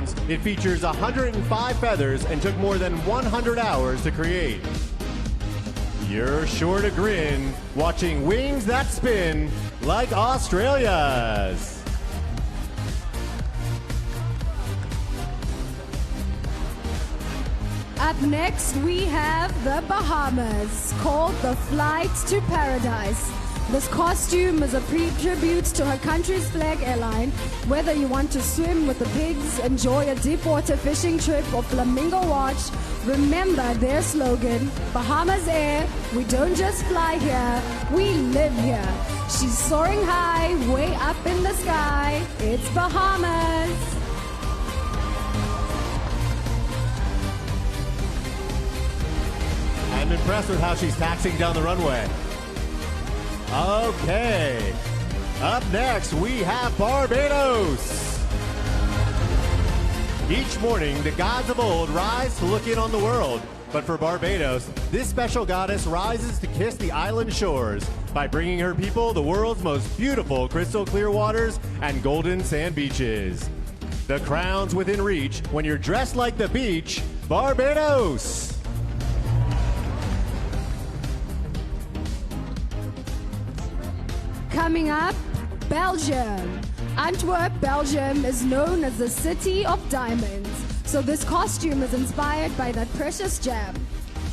pounds, it features 105 feathers and took more than 100 hours to create. You're sure to grin watching wings that spin like Australia's. Up next, we have the Bahamas, called the Flight to Paradise. This costume is a tribute to her country's flag airline. Whether you want to swim with the pigs, enjoy a deep water fishing trip, or flamingo watch, remember their slogan, Bahamas Air, we don't just fly here, we live here. She's soaring high, way up in the sky, it's Bahamas. I'm impressed with how she's taxiing down the runway. Okay, up next we have Barbados. Each morning, the gods of old rise to look in on the world. But for Barbados, this special goddess rises to kiss the island shores by bringing her people the world's most beautiful crystal clear waters and golden sand beaches. The crown's within reach when you're dressed like the beach, Barbados. Coming up, Belgium. Antwerp, Belgium is known as the city of diamonds. So this costume is inspired by that precious gem.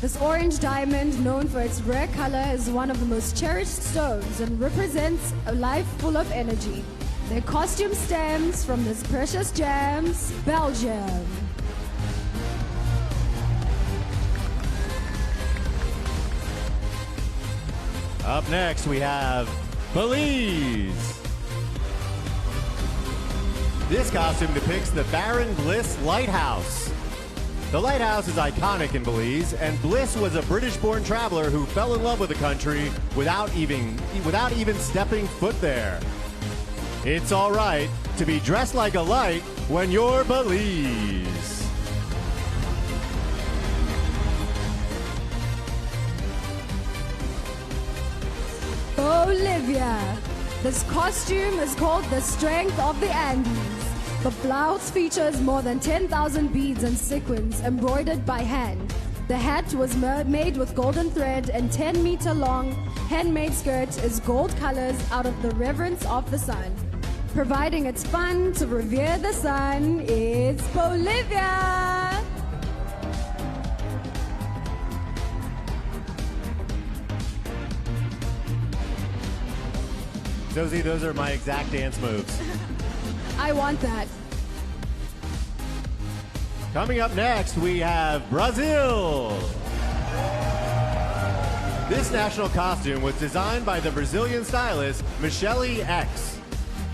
This orange diamond, known for its rare color, is one of the most cherished stones and represents a life full of energy. Their costume stems from this precious gems, Belgium. Up next, we have Belize. This costume depicts the Baron Bliss Lighthouse. The lighthouse is iconic in Belize, and Bliss was a British-born traveler who fell in love with the country without even stepping foot there. It's all right to be dressed like a light when you're Belize. Bolivia. This costume is called the Strength of the Andes. The blouse features more than 10,000 beads and sequins embroidered by hand. The hat was made with golden thread, and 10-meter long handmade skirt is gold colors out of the reverence of the sun. Providing it's fun to revere the sun, it's Bolivia. Josie, those are my exact dance moves. I want that. Coming up next, we have Brazil. This national costume was designed by the Brazilian stylist Michele X.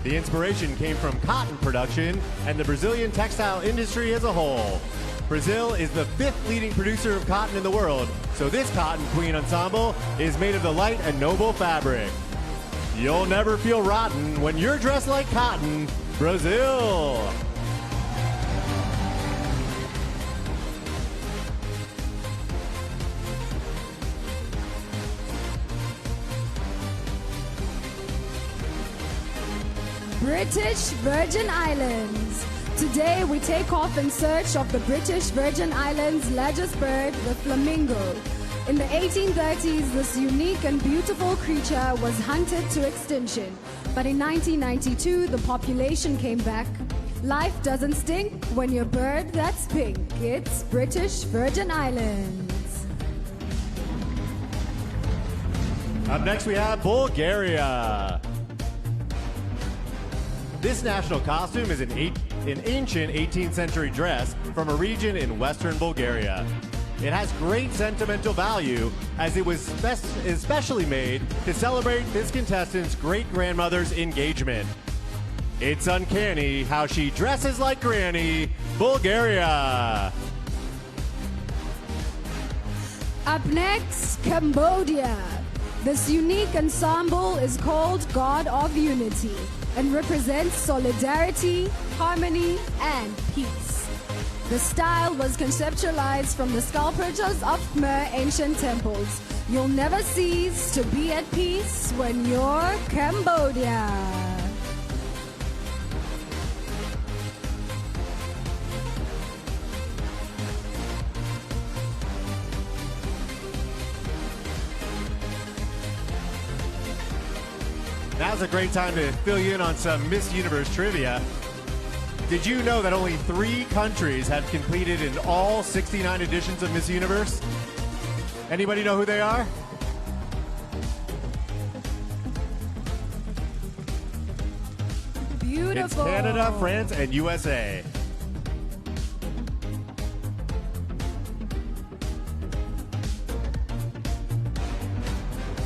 The inspiration came from cotton production and the Brazilian textile industry as a whole. Brazil is the 5th leading producer of cotton in the world, so this Cotton Queen ensemble is made of the light and noble fabric. You'll never feel rotten when you're dressed like cotton, Brazil. British Virgin Islands. Today we take off in search of the British Virgin Islands' largest bird, the flamingo. In the 1830s, this unique and beautiful creature was hunted to extinction. But in 1992, the population came back. Life doesn't stink when you're a bird that's pink. It's British Virgin Islands. Up next, we have Bulgaria. This national costume is an ancient 18th century dress from a region in western Bulgaria. It has great sentimental value as it was especially made to celebrate this contestant's great-grandmother's engagement. It's uncanny how she dresses like Granny, Bulgaria. Up next, Cambodia. This unique ensemble is called God of Unity and represents solidarity, harmony, and peace. The style was conceptualized from the sculptures of Khmer ancient temples. You'll never cease to be at peace when you're Cambodia. now's a great time to fill you in on some Miss Universe trivia. Did you know that only 3 countries have competed in all 69 editions of Miss Universe? Anybody know who they are? Beautiful. It's Canada, France, and USA.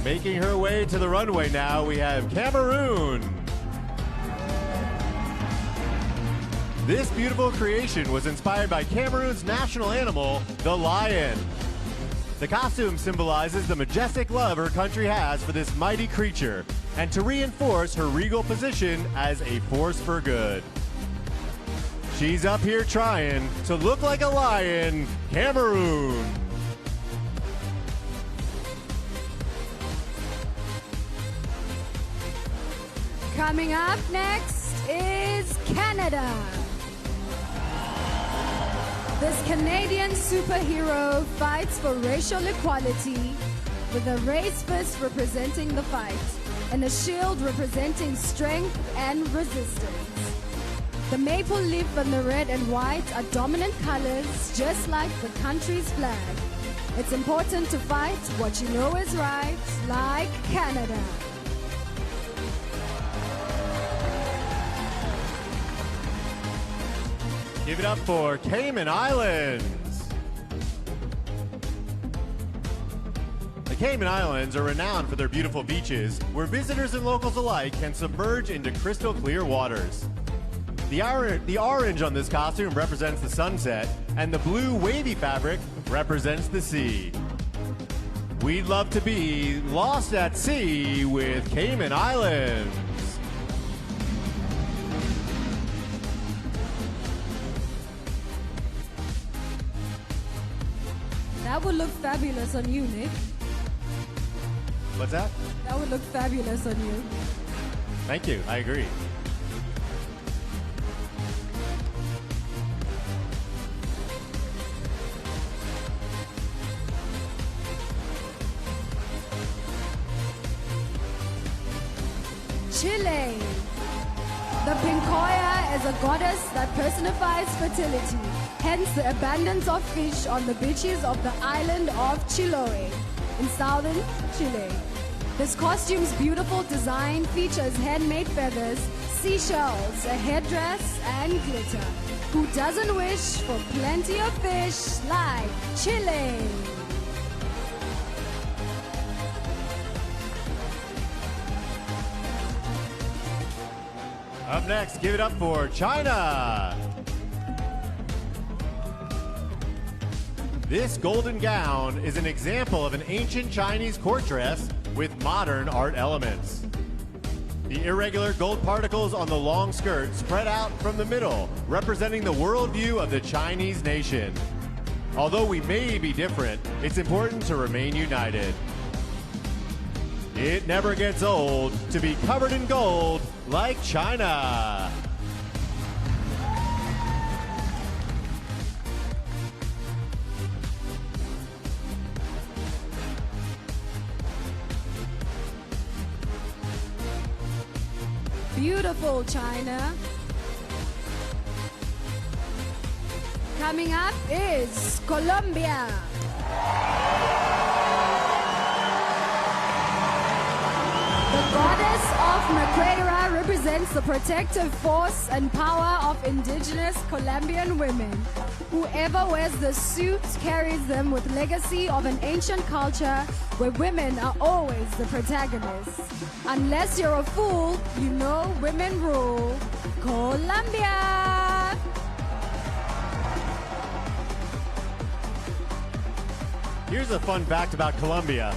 Making her way to the runway now, we have Cameroon. This beautiful creation was inspired by Cameroon's national animal, the lion. The costume symbolizes the majestic love her country has for this mighty creature, and to reinforce her regal position as a force for good. She's up here trying to look like a lion, Cameroon. Coming up next is Canada. This Canadian superhero fights for racial equality with a race fist representing the fight and a shield representing strength and resistance. The maple leaf and the red and white are dominant colors, just like the country's flag. It's important to fight what you know is right, like Canada. Give it up for Cayman Islands. The Cayman Islands are renowned for their beautiful beaches, where visitors and locals alike can submerge into crystal clear waters. The orange on this costume represents the sunset, and the blue wavy fabric represents the sea. We'd love to be lost at sea with Cayman Islands. That would look fabulous on you, Nick. What's that? That would look fabulous on you. Thank you, I agree. Chile. The Pincoya is a goddess that personifies fertility, hence the abundance of fish on the beaches of the island of Chiloé in southern Chile. This costume's beautiful design features handmade feathers, seashells, a headdress, and glitter. Who doesn't wish for plenty of fish like Chile? Up next, give it up for China. This golden gown is an example of an ancient Chinese court dress with modern art elements. The irregular gold particles on the long skirt spread out from the middle, representing the worldview of the Chinese nation. Although we may be different, it's important to remain united. It never gets old to be covered in gold like China. Beautiful China. Coming up is Colombia. The goddess of Maquera represents the protective force and power of indigenous Colombian women. Whoever wears the suit carries them with legacy of an ancient culture where women are always the protagonists. Unless you're a fool, you know women rule. Colombia! Here's a fun fact about Colombia.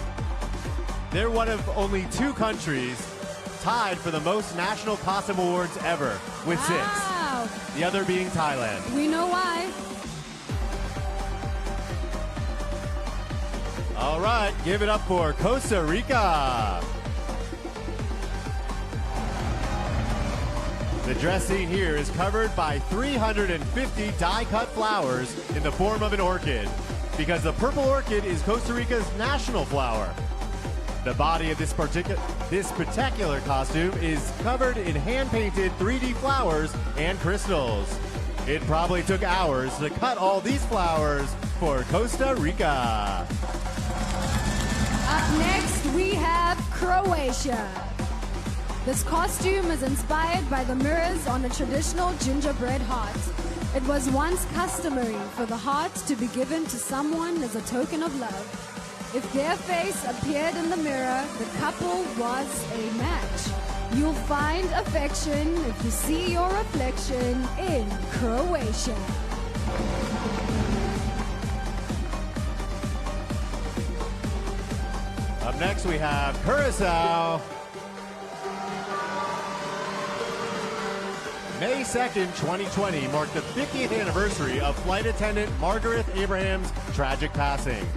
They're one of only 2 countries tied for the most national costume awards ever, with 6. Wow. The other being Thailand. We know why. All right, give it up for Costa Rica. The dress seen here is covered by 350 die-cut flowers in the form of an orchid, because the purple orchid is Costa Rica's national flower. The body of this particular costume is covered in hand-painted 3D flowers and crystals. It probably took hours to cut all these flowers for Costa Rica. Up next, we have Croatia. This costume is inspired by the mirrors on a traditional gingerbread heart. It was once customary for the heart to be given to someone as a token of love. If their face appeared in the mirror, the couple was a match. You'll find affection if you see your reflection in Croatia. Up next, we have Curacao. May 2nd, 2020 marked the 50th anniversary of flight attendant Margaret Abraham's tragic passing.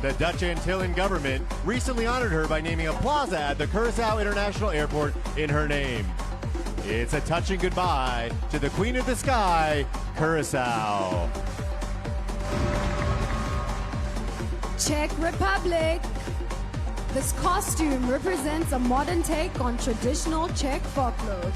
The Dutch Antillean government recently honored her by naming a plaza at the Curacao International Airport in her name. It's a touching goodbye to the Queen of the Sky, Curacao. Czech Republic. This costume represents a modern take on traditional Czech folklore,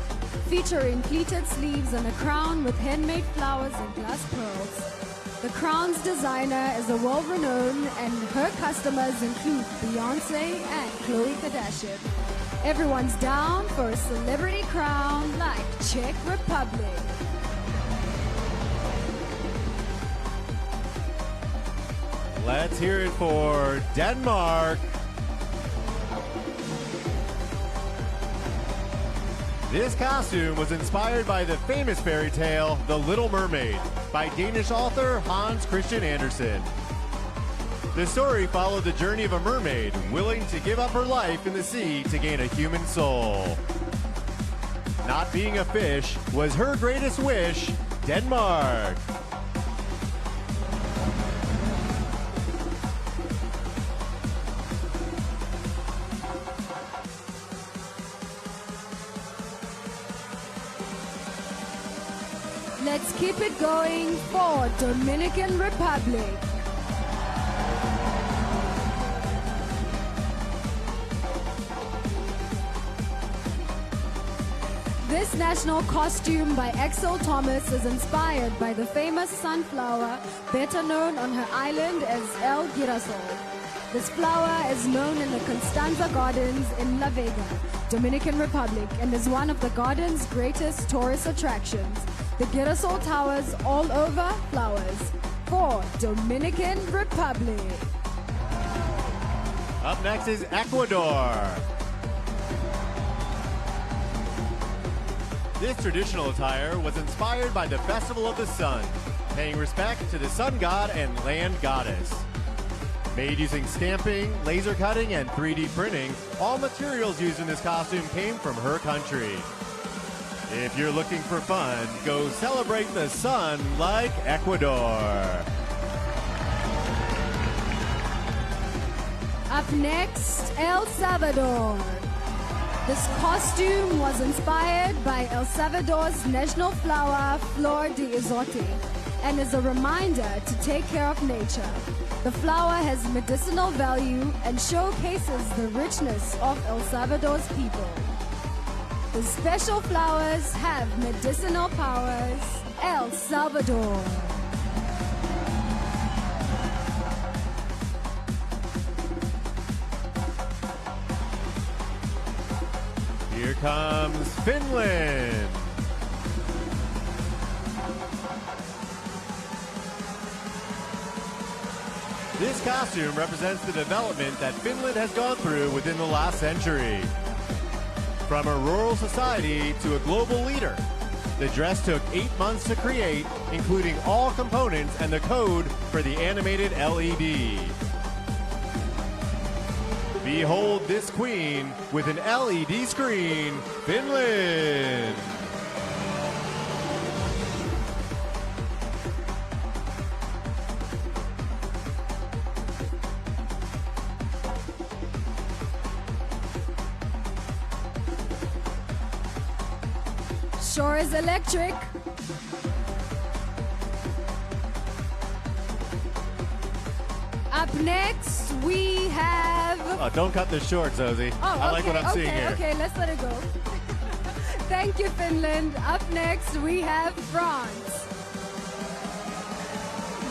featuring pleated sleeves and a crown with handmade flowers and glass pearls. The crown's designer is a world-renowned, and her customers include Beyonce and Khloe Kardashian. Everyone's down for a celebrity crown like Czech Republic. Let's hear it for Denmark. This costume was inspired by the famous fairy tale, The Little Mermaid, by Danish author Hans Christian Andersen. The story followed the journey of a mermaid willing to give up her life in the sea to gain a human soul. Not being a fish was her greatest wish, Denmark. Let's keep it going for Dominican Republic. This national costume by Axel Thomas is inspired by the famous sunflower, better known on her island as El Girasol. This flower is known in the Constanza Gardens in La Vega, Dominican Republic, and is one of the garden's greatest tourist attractions. The Girasol towers all over flowers for Dominican Republic. Up next is Ecuador. This traditional attire was inspired by the Festival of the Sun, paying respect to the sun god and land goddess. Made using stamping, laser cutting, and 3D printing, all materials used in this costume came from her country. If you're looking for fun, go celebrate the sun like Ecuador. Up next, El Salvador. This costume was inspired by El Salvador's national flower, Flor de Izote, and is a reminder to take care of nature. The flower has medicinal value and showcases the richness of El Salvador's people. The special flowers have medicinal powers. El Salvador. Here comes Finland. This costume represents the development that Finland has gone through within the last century. From a rural society to a global leader, the dress took 8 months to create, including all components and the code for the animated LED. Behold this queen with an LED screen, Finland! Sure is electric. Up Up next, we have... Don't cut this short, Zosie. I like what I'm seeing here. Okay, let's let it go. Thank you, Finland. Up next, we have France.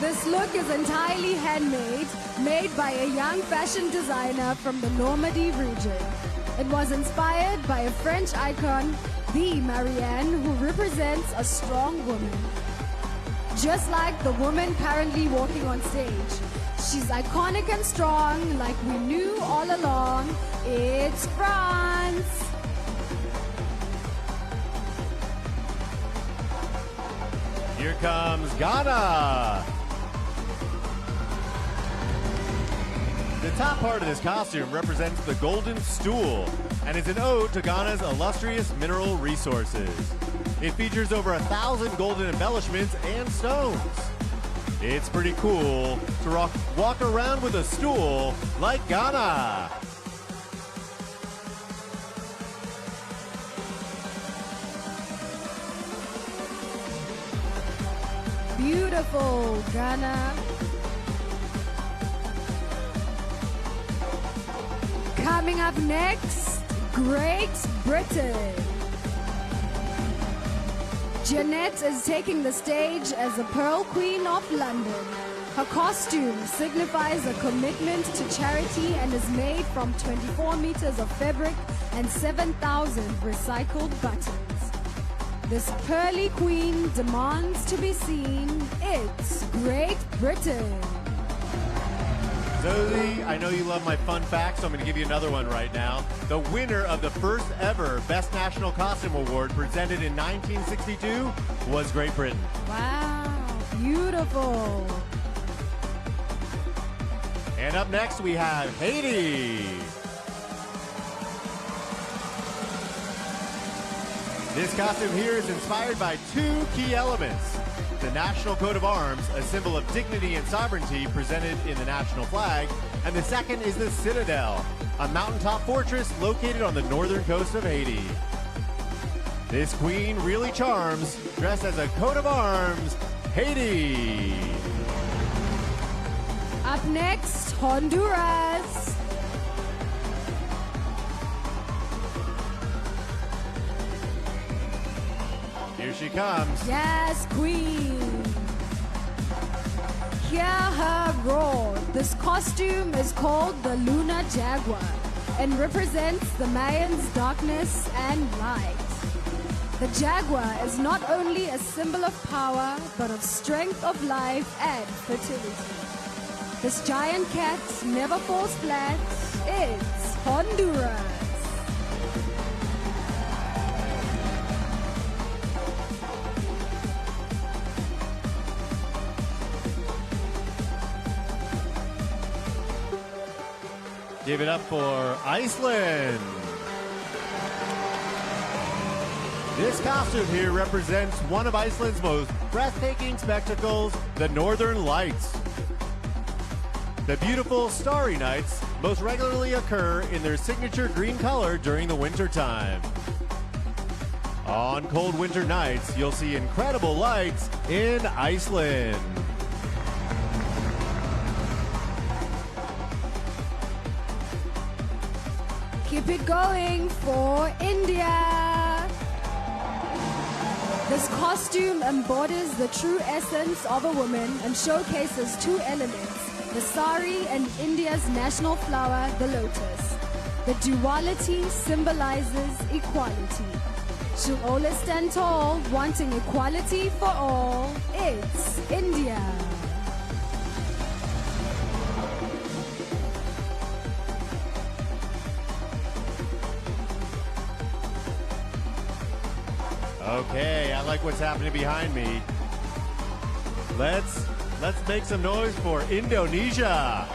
This look is entirely handmade, made by a young fashion designer from the Normandy region. It was inspired by a French icon, the Marianne, who represents a strong woman. Just like the woman currently walking on stage. She's iconic and strong, like we knew all along. It's France. Here comes Ghana. The top part of this costume represents the golden stool and is an ode to Ghana's illustrious mineral resources. It features over 1,000 golden embellishments and stones. It's pretty cool to walk around with a stool like Ghana. Beautiful, Ghana. Coming up next, Great Britain. Jeanette is taking the stage as the Pearl Queen of London. Her costume signifies a commitment to charity and is made from 24 meters of fabric and 7,000 recycled buttons. This pearly queen demands to be seen. It's Great Britain. Zosie, I know you love my fun facts, so I'm going to give you another one right now. The winner of the first ever Best National Costume Award presented in 1962 was Great Britain. Wow, beautiful. And up next we have Haiti. This costume here is inspired by two key elements. The national coat of arms, a symbol of dignity and sovereignty presented in the national flag, and the second is the Citadel, a mountaintop fortress located on the northern coast of Haiti. This queen really charms, dressed as a coat of arms, Haiti. Up next, Honduras. Here she comes. Yes, queen. Hear her roar. This costume is called the Lunar Jaguar and represents the Mayans' darkness and light. The jaguar is not only a symbol of power, but of strength of life and fertility. This giant cat never falls flat. It's Honduras. Give it up for Iceland. This costume here represents one of Iceland's most breathtaking spectacles, the Northern Lights. The beautiful starry nights most regularly occur in their signature green color during the winter time. On cold winter nights, you'll see incredible lights in Iceland. Keep it going for India. This costume embodies the true essence of a woman and showcases two elements, the sari and India's national flower, the lotus. The duality symbolizes equality. She'll always stand tall, wanting equality for all. It's India. Okay, I like what's happening behind me. Let's make some noise for Indonesia.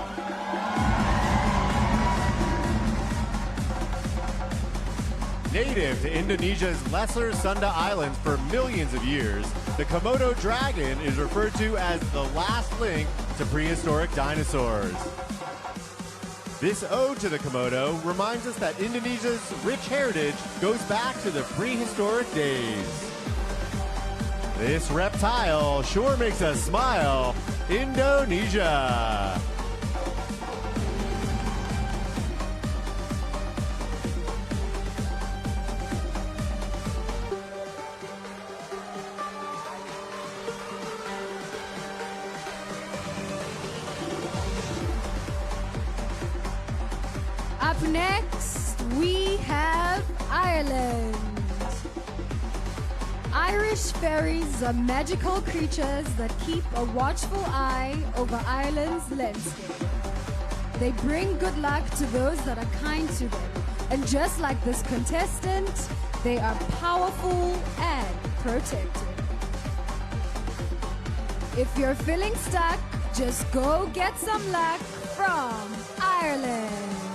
Native to Indonesia's Lesser Sunda Islands for millions of years, the Komodo dragon is referred to as the last link to prehistoric dinosaurs. This ode to the Komodo reminds us that Indonesia's rich heritage goes back to the prehistoric days. This reptile sure makes us smile. Indonesia. next, we have Ireland. Irish fairies are magical creatures that keep a watchful eye over Ireland's landscape. They bring good luck to those that are kind to them. And just like this contestant, they are powerful and protective. If you're feeling stuck, just go get some luck from Ireland.